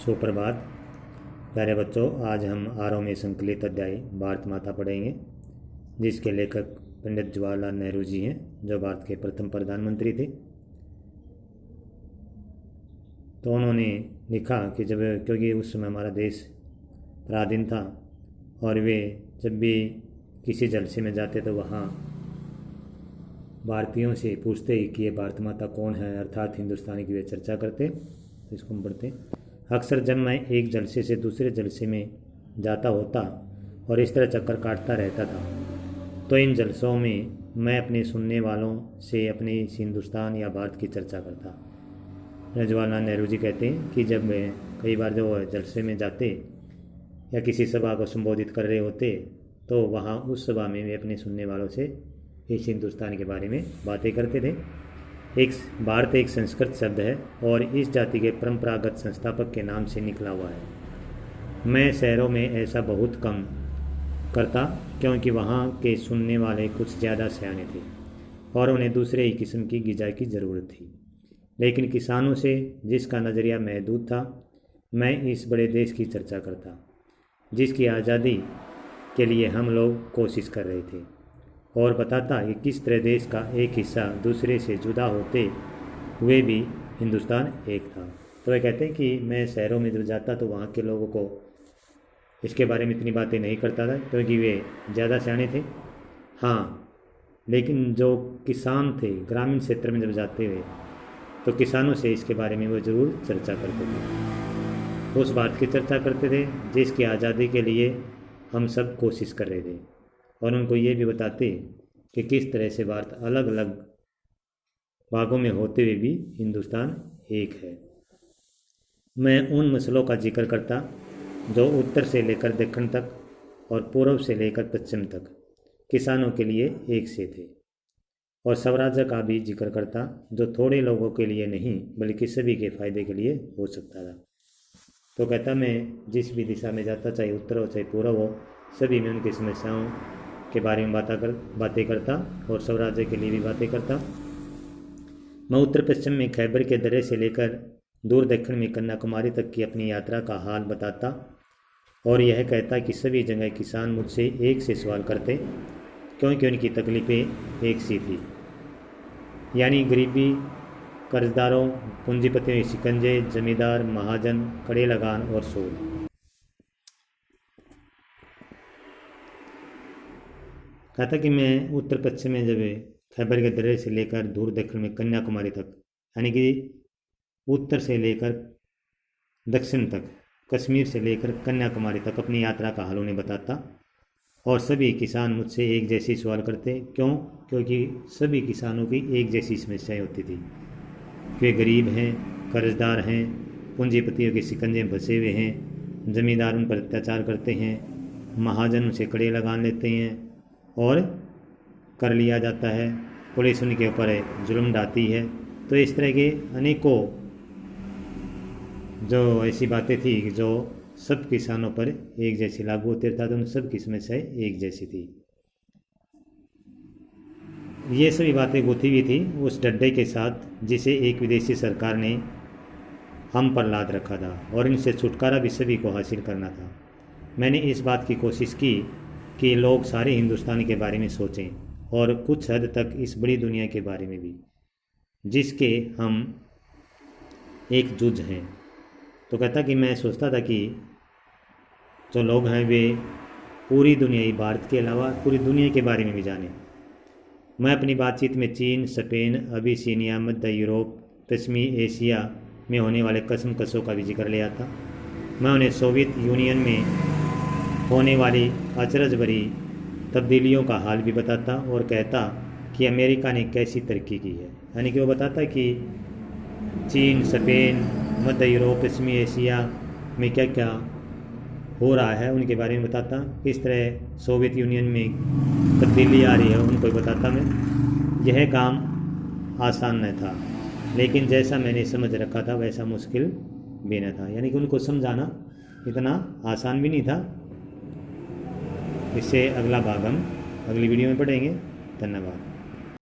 सुप्रभात प्यारे बच्चों। आज हम आरोह में संकलित अध्याय भारत माता पढ़ेंगे, जिसके लेखक पंडित जवाहरलाल नेहरू जी हैं, जो भारत के प्रथम प्रधानमंत्री थे। तो उन्होंने लिखा कि क्योंकि उस समय हमारा देश पराधीन था और वे जब भी किसी जलसे में जाते तो वहाँ भारतीयों से पूछते कि ये भारत माता कौन है, अर्थात हिंदुस्तानी की वे चर्चा करते। तो इसको हम पढ़ते। अक्सर जब मैं एक जलसे से दूसरे जलसे में जाता होता और इस तरह चक्कर काटता रहता था, तो इन जलसों में मैं अपने सुनने वालों से अपने इस हिंदुस्तान या भारत की चर्चा करता। जवाहरलाल नेहरू जी कहते हैं कि जब कई बार जो जलसे में जाते या किसी सभा को संबोधित कर रहे होते, तो वहाँ उस सभा में वे अपने सुनने वालों से इस हिंदुस्तान के बारे में बातें करते थे। भारत एक संस्कृत शब्द है और इस जाति के परंपरागत संस्थापक के नाम से निकला हुआ है। मैं शहरों में ऐसा बहुत कम करता, क्योंकि वहाँ के सुनने वाले कुछ ज़्यादा सयाने थे और उन्हें दूसरे ही किस्म की ग़िज़ा की ज़रूरत थी। लेकिन किसानों से, जिसका नज़रिया महदूद था, मैं इस बड़े देश की चर्चा करता, जिसकी आज़ादी के लिए हम लोग कोशिश कर रहे थे, और बताता कि किस तरह देश का एक हिस्सा दूसरे से जुदा होते हुए भी हिंदुस्तान एक था। तो वे कहते हैं कि मैं शहरों में जब जाता तो वहाँ के लोगों को इसके बारे में इतनी बातें नहीं करता था, क्योंकि वे ज़्यादा सियाने थे। हाँ, लेकिन जो किसान थे ग्रामीण क्षेत्र में जब जाते हुए, तो किसानों से इसके बारे में वो ज़रूर चर्चा करते थे। उस बात की चर्चा करते थे जिसकी आज़ादी के लिए हम सब कोशिश कर रहे थे, और उनको ये भी बताते कि किस तरह से भारत अलग अलग भागों में होते हुए भी हिंदुस्तान एक है। मैं उन मसलों का जिक्र करता जो उत्तर से लेकर दक्षिण तक और पूर्व से लेकर पश्चिम तक किसानों के लिए एक से थे, और स्वराज्य का भी जिक्र करता जो थोड़े लोगों के लिए नहीं बल्कि सभी के फायदे के लिए हो सकता था। तो कहता मैं जिस भी दिशा में जाता, चाहे उत्तर हो चाहे पूर्व हो, सभी में उनकी समस्याओं के बारे में बातें करता और स्वराज्य के लिए भी बातें करता। मैं उत्तर पश्चिम में खैबर के दर्रे से लेकर दूर दक्षिण में कन्याकुमारी तक की अपनी यात्रा का हाल बताता और यह कहता कि सभी जगह किसान मुझसे एक से सवाल करते, क्योंकि उनकी तकलीफ़ें एक सी थी, यानी गरीबी, कर्जदारों, पूंजीपतियों के शिकंजे, जमींदार, महाजन, कड़े लगान और सूद। कहता कि मैं उत्तर पश्चिम में जब खैबर के दर्रे से लेकर दूर दक्षिण में कन्याकुमारी तक, यानी कि उत्तर से लेकर दक्षिण तक, कश्मीर से लेकर कन्याकुमारी तक अपनी यात्रा का हाल उन्हें बताता, और सभी किसान मुझसे एक जैसी सवाल करते। क्योंकि सभी किसानों की एक जैसी समस्याएं होती थी। वे गरीब हैं, कर्जदार हैं, पूंजीपतियों के शिकंजे में फंसे हुए हैं, जमींदार उन पर अत्याचार करते हैं, महाजन उनसे कड़े लगान लेते हैं और कर लिया जाता है, पुलिस उनके ऊपर जुल्म ढाती है। तो इस तरह के अनेकों जो ऐसी बातें थी जो सब किसानों पर एक जैसी लागू होती था, तो उन सब की समस्याएं एक जैसी थी। ये सभी बातें गुथी हुई थी उस डड्डे के साथ जिसे एक विदेशी सरकार ने हम पर लाद रखा था, और इनसे छुटकारा भी सभी को हासिल करना था। मैंने इस बात की कोशिश की कि लोग सारे हिंदुस्तान के बारे में सोचें, और कुछ हद तक इस बड़ी दुनिया के बारे में भी, जिसके हम एक जुज हैं। तो कहता कि मैं सोचता था कि जो लोग हैं वे पूरी दुनिया ही, भारत के अलावा पूरी दुनिया के बारे में भी जानें। मैं अपनी बातचीत में चीन, स्पेन, अबिसिनिया, मध्य यूरोप, पश्चिमी एशिया में होने वाले कशमकशों का भी जिक्र ले आता। मैं उन्हें सोवियत यूनियन में होने वाली अचरज भरी तब्दीलियों का हाल भी बताता और कहता कि अमेरिका ने कैसी तरक्की की है। यानी कि वो बताता कि चीन, स्पेन, मध्य यूरोप, पश्चिमी एशिया में क्या क्या हो रहा है उनके बारे में बताता। किस तरह सोवियत यूनियन में तब्दीली आ रही है उनको बताता मैं। यह काम आसान न था, लेकिन जैसा मैंने समझ रखा था वैसा मुश्किल भी न था। यानी कि उनको समझाना इतना आसान भी नहीं था। इससे अगला भाग हम अगली वीडियो में पढ़ेंगे। धन्यवाद।